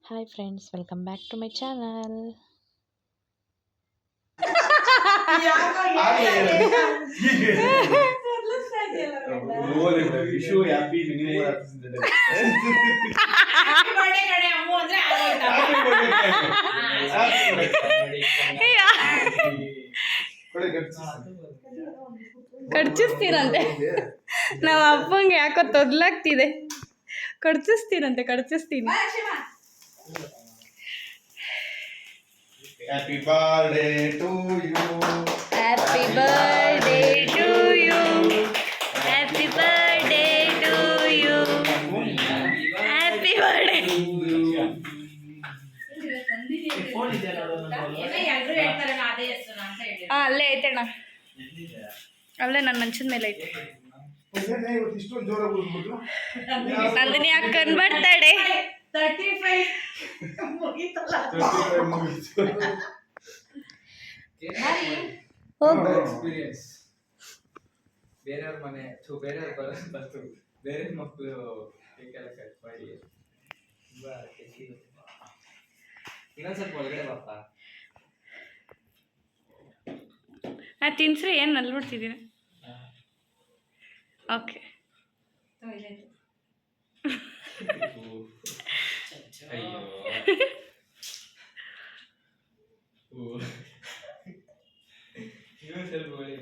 Hi friends, welcome back to my channel. Vishu happy minimum ಕಡ್ಚಿಸ್ತೀರಂತೆ ನಮ್ಮ ಅಪ್ಪಂಗೆ ಯಾಕೋ ತೊದ್ಲಾಗ್ತಿದೆ. ಕಡ್ಚಿಸ್ತೀನಿ. Happy birthday to you. Happy birthday to you. Happy birthday to you. Happy birthday. ಅಲ್ಲೇ ಐತಣ್ಣ, ಅಲ್ಲೇ ನನ್ನ ಮಂಚದ ಮೇಲೆ ಐತೆ. ನಂದಿನಿ ಅಕ್ಕನ್ ಬರ್ತಾಡೆ. 35 ಎಕ್ಸ್ಪೀರಿಯನ್ಸ್. ಬೇರೆಯವ್ರ ಮನೆ ಬೇರೆಯವ್ರ ಬಂತು, ಬೇರೆ ಮಕ್ಕಳು ಕೇಕೆಲ್ಲ ಕಟ್ ಮಾಡಿ ತುಂಬಾ ಇನ್ನೊಂದ್ ಸ್ವಲ್ಪ ಒಳಗಡೆ ಬಾಪ. ನಾ ತಿನ್ಸ್ರಿ ಏನು ನಲ್ಬಿಡ್ತಿದ್ದೀನಿ. ಓಕೆ, ಅಯ್ಯೋ ಇನ್ನೊಂದ್ ಸ್ವಲ್ಪ ಒಳ್ಳೆ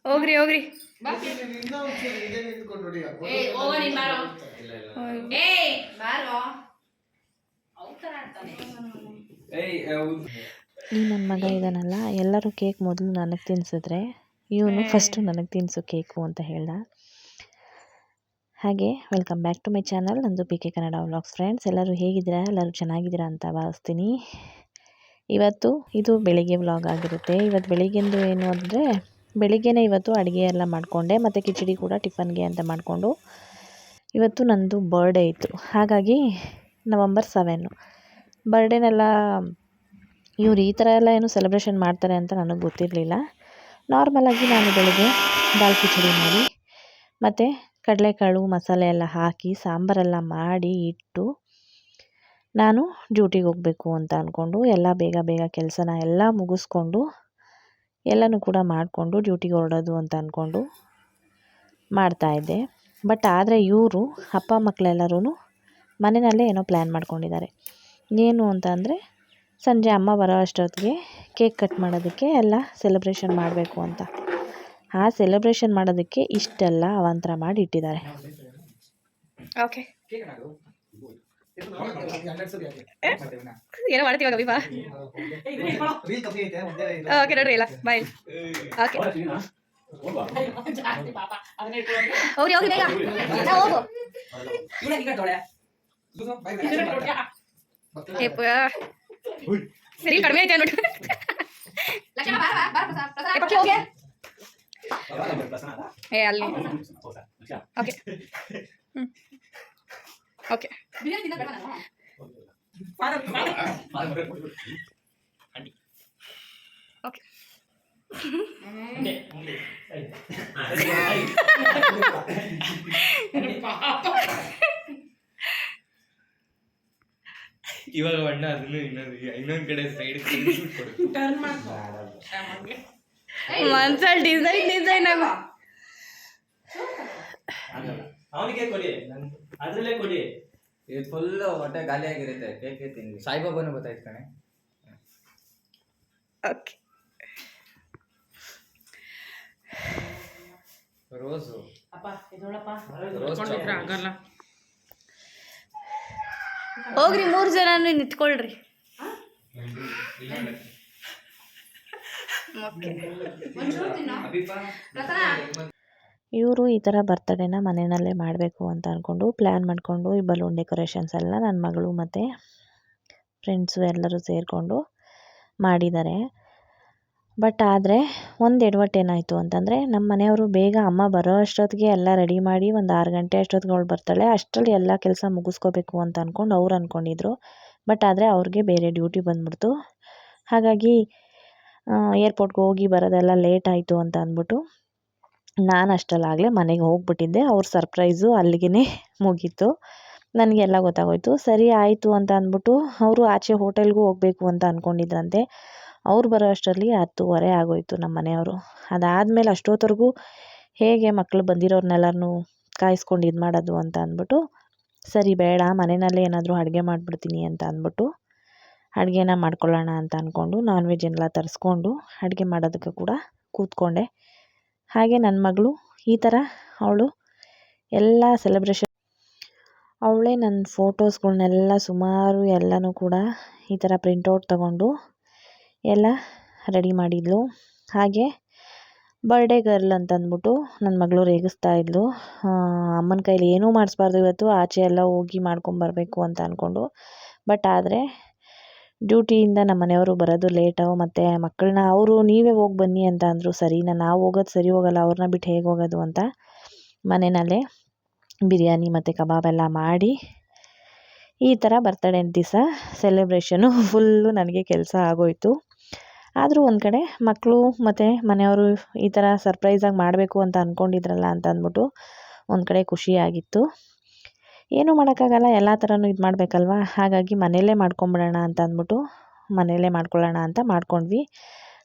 ಹೋಗ್ರಿ ಇಲ್ಲ ಈ ನನ್ನ ಮಗ ಇದಾನಲ್ಲ, ಎಲ್ಲರೂ ಕೇಕ್ ಮೊದಲು ನನಗೆ ತಿನ್ಸಿದ್ರೆ ಇವನು ಫಸ್ಟು ನನಗೆ ತಿನ್ಸು ಕೇಕು ಅಂತ ಹೇಳ್ದ. ಹಾಗೆ welcome back to my channel, ನಂದು P K Kannada vlogs. Friends, ಎಲ್ಲರೂ ಹೇಗಿದ್ದೀರಾ? ಎಲ್ಲರೂ ಚೆನ್ನಾಗಿದ್ದೀರಾ ಅಂತ ಭಾವಿಸ್ತೀನಿ. ಇವತ್ತು ಇದು ಬೆಳಿಗ್ಗೆ ವ್ಲಾಗ್ ಆಗಿರುತ್ತೆ. ಇವತ್ತು ಬೆಳಿಗ್ಗೆಂದು ಏನು ಅಂದರೆ, ಬೆಳಿಗ್ಗೆನೇ ಇವತ್ತು ಅಡುಗೆ ಎಲ್ಲ ಮಾಡಿಕೊಂಡೆ, ಮತ್ತು ಕಿಚಡಿ ಕೂಡ ಟಿಫನ್ಗೆ ಅಂತ ಮಾಡಿಕೊಂಡು, ಇವತ್ತು ನನ್ನದು ಬರ್ಡೇ ಇತ್ತು. ಹಾಗಾಗಿ November 7 ಬರ್ಡೇನೆಲ್ಲ ಇವ್ರು ಈ ಥರ ಎಲ್ಲ ಏನು ಸೆಲೆಬ್ರೇಷನ್ ಮಾಡ್ತಾರೆ ಅಂತ ನನಗೆ ಗೊತ್ತಿರಲಿಲ್ಲ. ನಾರ್ಮಲಾಗಿ ನಾನು ಬೆಳಗ್ಗೆ ದಾಲ್ ಕಿಚಡಿ ಮಾಡಿ ಮತ್ತು ಕಡಲೆಕಾಳು ಮಸಾಲೆ ಎಲ್ಲ ಹಾಕಿ ಸಾಂಬಾರೆಲ್ಲ ಮಾಡಿ ಇಟ್ಟು ನಾನು ಡ್ಯೂಟಿಗೆ ಹೋಗಬೇಕು ಅಂತ ಅಂದ್ಕೊಂಡು ಎಲ್ಲ ಬೇಗ ಕೆಲಸನ ಎಲ್ಲ ಮುಗಿಸ್ಕೊಂಡು ಎಲ್ಲನೂ ಕೂಡ ಮಾಡಿಕೊಂಡು ಡ್ಯೂಟಿಗೆ ಹೊರಡೋದು ಅಂತ ಅಂದ್ಕೊಂಡು ಮಾಡ್ತಾಯಿದ್ದೆ. ಬಟ್ ಆದರೆ ಇವರು ಅಪ್ಪ ಮಕ್ಕಳೆಲ್ಲರೂ ಮನೆಯಲ್ಲೇ ಏನೋ ಪ್ಲ್ಯಾನ್ ಮಾಡ್ಕೊಂಡಿದ್ದಾರೆ. ಏನು ಅಂತ ಅಂದರೆ, ಸಂಜೆ ಅಮ್ಮ ಬರೋ ಅಷ್ಟೊತ್ತಿಗೆ ಕೇಕ್ ಕಟ್ ಮಾಡೋದಕ್ಕೆ ಎಲ್ಲ ಸೆಲೆಬ್ರೇಷನ್ ಮಾಡಬೇಕು ಅಂತ. ಆ ಸೆಲೆಬ್ರೇಷನ್ ಮಾಡೋದಕ್ಕೆ ಇಷ್ಟೆಲ್ಲ ಅವಾಂತರ ಮಾಡಿ ಇಟ್ಟಿದ್ದಾರೆ. ಓಕೆ, ಏನೋ ಮಾಡ್ತೀವಾಗ ವಿವಾ. ಓಕೆ ನೋಡ್ರಿ, ಇಲ್ಲ ಬಾಯ್. ಓಕೆ ಹೋಗ್ರಿ ಬೇಗ ಹೋಗು. ಸರಿ, ಕಡಿಮೆ ಐತೆ ನೋಡಿ. ಅಲ್ಲಿ ಓಕೆ ಓಕೆ ಓಕೆ ಇವಾಗ ಬಣ್ಣ ಅದನ್ನು ಇನ್ನೊಂದ್ ಕಡೆ ಸೈಡ್ ಮನ್ಸಲ್ಲಿ ಡಿಸೈನ್ ಆಗ ಅವನಿಗೆ ಕೊಡಿ, ಅದ್ರಲ್ಲೇ ಕೊಡಿ. ಇದು ಫುಲ್ ಹೊಟ್ಟೆ ಖಾಲಿ ಆಗಿರುತ್ತೆ. ಕೇಕ್ ತಿಂದ್ವಿ. ಸಾಯಿಬಾಬಾನು ಗೊತ್ತಾಯ್ತು ಕಣೆ. ಓಕೆ, ರೋಸು ಆಗಲ್ಲ. ಹೋಗ್ರಿ, 3 ಜನ ನಿಂತ್ಕೊಳ್ರಿ. ಇವರು ಈ ಥರ ಬರ್ತಡೇನ ಮನೆಯಲ್ಲೇ ಮಾಡಬೇಕು ಅಂತ ಅಂದ್ಕೊಂಡು ಪ್ಲ್ಯಾನ್ ಮಾಡಿಕೊಂಡು ಈ ಬಲೂನ್ ಡೆಕೋರೇಷನ್ಸ್ ಎಲ್ಲ ನನ್ನ ಮಗಳು ಮತ್ತು ಫ್ರೆಂಡ್ಸು ಎಲ್ಲರೂ ಸೇರಿಕೊಂಡು ಮಾಡಿದ್ದಾರೆ. ಬಟ್ ಆದರೆ ಒಂದು ಎಡವಟ್ಟು ಏನಾಯಿತು ಅಂತಂದರೆ, ನಮ್ಮ ಮನೆಯವರು ಬೇಗ ಅಮ್ಮ ಬರೋ ಅಷ್ಟೊತ್ತಿಗೆ ಎಲ್ಲ ರೆಡಿ ಮಾಡಿ ಒಂದು 6 ಗಂಟೆ ಅಷ್ಟೊತ್ತಿಗೆ ಅವಳು ಬರ್ತಾಳೆ, ಅಷ್ಟರಲ್ಲಿ ಎಲ್ಲ ಕೆಲಸ ಮುಗಿಸ್ಕೋಬೇಕು ಅಂತ ಅಂದ್ಕೊಂಡು ಅವ್ರು ಅಂದ್ಕೊಂಡಿದ್ರು. ಬಟ್ ಆದರೆ ಅವ್ರಿಗೆ ಬೇರೆ ಡ್ಯೂಟಿ ಬಂದ್ಬಿಡ್ತು. ಹಾಗಾಗಿ ಏರ್ಪೋರ್ಟ್ಗೆ ಹೋಗಿ ಬರೋದೆಲ್ಲ ಲೇಟ್ ಆಯಿತು ಅಂತ ಅಂದ್ಬಿಟ್ಟು ನಾನು ಅಷ್ಟರಲ್ಲಾಗಲೇ ಮನೆಗೆ ಹೋಗ್ಬಿಟ್ಟಿದ್ದೆ. ಅವ್ರ ಸರ್ಪ್ರೈಸು ಅಲ್ಲಿಗೆ ಮುಗೀತು. ನನಗೆಲ್ಲ ಗೊತ್ತಾಗೋಯ್ತು. ಸರಿ ಆಯಿತು ಅಂತ ಅಂದ್ಬಿಟ್ಟು ಅವರು ಆಚೆ ಹೋಟೆಲ್ಗೂ ಹೋಗಬೇಕು ಅಂತ ಅಂದ್ಕೊಂಡಿದ್ರಂತೆ. ಅವ್ರು ಬರೋ ಅಷ್ಟರಲ್ಲಿ 10:30 ಆಗೋಯಿತು ನಮ್ಮ ಮನೆಯವರು. ಅದಾದಮೇಲೆ ಅಷ್ಟೊತ್ತವರೆಗೂ ಹೇಗೆ ಮಕ್ಕಳು ಬಂದಿರೋರ್ನೆಲ್ಲರನ್ನೂ ಕಾಯಿಸ್ಕೊಂಡು ಇದು ಮಾಡೋದು ಅಂತ ಅಂದ್ಬಿಟ್ಟು ಸರಿ ಬೇಡ ಮನೆಯಲ್ಲೇ ಏನಾದರೂ ಅಡುಗೆ ಮಾಡಿಬಿಡ್ತೀನಿ ಅಂತ ಅಂದ್ಬಿಟ್ಟು ಅಡುಗೆನ ಮಾಡ್ಕೊಳ್ಳೋಣ ಅಂತ ಅಂದ್ಕೊಂಡು ನಾನ್ ವೆಜ್ ಎಲ್ಲ ತರಿಸ್ಕೊಂಡು ಅಡುಗೆ ಮಾಡೋದಕ್ಕೆ ಕೂಡ ಕೂತ್ಕೊಂಡೆ. ಹಾಗೆ ನನ್ನ ಮಗಳು ಈ ಥರ ಅವಳು ಎಲ್ಲ ಸೆಲೆಬ್ರೇಷನ್ ಅವಳೇ ನನ್ನ ಫೋಟೋಸ್ಗಳ್ನೆಲ್ಲ ಸುಮಾರು ಎಲ್ಲನೂ ಕೂಡ ಈ ಥರ ಪ್ರಿಂಟೌಟ್ ತಗೊಂಡು ಎಲ್ಲ ರೆಡಿ ಮಾಡಿದ್ಲು. ಹಾಗೆ ಬರ್ಡೇ ಗರ್ಲ್ ಅಂತಂದ್ಬಿಟ್ಟು ನನ್ನ ಮಗಳು ರೇಗಿಸ್ತಾ ಇದ್ಲು. ಅಮ್ಮನ ಕೈಲಿ ಏನೂ ಮಾಡಿಸ್ಬಾರ್ದು ಇವತ್ತು, ಆಚೆ ಎಲ್ಲ ಹೋಗಿ ಮಾಡ್ಕೊಂಬರ್ಬೇಕು ಅಂತ ಅಂದ್ಕೊಂಡು. ಬಟ್ ಆದರೆ ಡ್ಯೂಟಿಯಿಂದ ನಮ್ಮ ಮನೆಯವರು ಬರೋದು ಲೇಟು, ಮತ್ತು ಮಕ್ಕಳನ್ನ ಅವರು ನೀವೇ ಹೋಗಿ ಬನ್ನಿ ಅಂತ ಅಂದರು. ಸರಿ ನಾವು ಹೋಗೋದು ಸರಿ ಹೋಗೋಲ್ಲ, ಅವ್ರನ್ನ ಬಿಟ್ಟು ಹೇಗೆ ಹೋಗೋದು ಅಂತ ಮನೆಯಲ್ಲೇ ಬಿರಿಯಾನಿ ಮತ್ತು ಕಬಾಬೆಲ್ಲ ಮಾಡಿ ಈ ಥರ ಬರ್ತಡೇ ದಿವಸ ಸೆಲೆಬ್ರೇಷನು ಫುಲ್ಲು ನನಗೆ ಕೆಲಸ ಆಗೋಯಿತು. ಆದರೂ ಒಂದು ಕಡೆ ಮಕ್ಕಳು ಮತ್ತು ಮನೆಯವರು ಈ ಥರ ಸರ್ಪ್ರೈಸಾಗಿ ಮಾಡಬೇಕು ಅಂತ ಅಂದ್ಕೊಂಡಿದ್ರಲ್ಲ ಅಂತ ಅಂದ್ಬಿಟ್ಟು ಒಂದು ಕಡೆ ಖುಷಿಯಾಗಿತ್ತು. ಏನೂ ಮಾಡೋಕ್ಕಾಗಲ್ಲ, ಎಲ್ಲ ಥರನೂ ಇದು ಮಾಡಬೇಕಲ್ವ. ಹಾಗಾಗಿ ಮನೆಯಲ್ಲೇ ಮಾಡ್ಕೊಂಬಿಡೋಣ ಅಂತ ಅಂದ್ಬಿಟ್ಟು ಮನೆಯಲ್ಲೇ ಮಾಡ್ಕೊಳ್ಳೋಣ ಅಂತ ಮಾಡ್ಕೊಂಡ್ವಿ.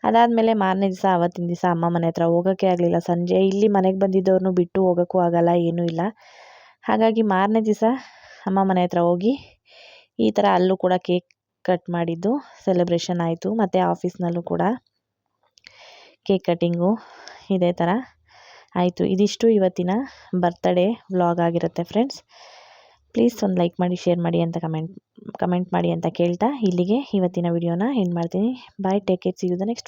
ಅದಾದಮೇಲೆ ಮಾರನೇ ದಿವಸ ಆವತ್ತಿನ ದಿವಸ ಅಮ್ಮ ಮನೆ ಹತ್ರ ಹೋಗೋಕ್ಕೆ ಆಗಲಿಲ್ಲ. ಸಂಜೆ ಇಲ್ಲಿ ಮನೆಗೆ ಬಂದಿದ್ದವ್ರನ್ನೂ ಬಿಟ್ಟು ಹೋಗೋಕ್ಕೂ ಆಗಲ್ಲ, ಏನೂ ಇಲ್ಲ. ಹಾಗಾಗಿ ಮಾರನೇ ದಿವಸ ಅಮ್ಮ ಮನೆ ಹತ್ರ ಹೋಗಿ ಈ ಥರ ಅಲ್ಲೂ ಕೂಡ ಕೇಕ್ ಕಟ್ ಮಾಡಿದ್ದು ಸೆಲೆಬ್ರೇಷನ್ ಆಯಿತು. ಮತ್ತು ಆಫೀಸ್ನಲ್ಲೂ ಕೂಡ ಕೇಕ್ ಕಟ್ಟಿಂಗು ಇದೇ ಥರ ಆಯಿತು. ಇದಿಷ್ಟು ಇವತ್ತಿನ ಬರ್ತ್ಡೇ ವ್ಲಾಗ್ ಆಗಿರುತ್ತೆ ಫ್ರೆಂಡ್ಸ್. ಪ್ಲೀಸ್ ಒಂದು ಲೈಕ್ ಮಾಡಿ, ಶೇರ್ ಮಾಡಿ ಅಂತ ಕಮೆಂಟ್ ಮಾಡಿ ಅಂತ ಕೇಳ್ತಾ ಇಲ್ಲಿಗೆ ಇವತ್ತಿನ ವಿಡಿಯೋನ ಎಂಡ್ ಮಾಡ್ತೀನಿ. Bye, take care, see you the next video.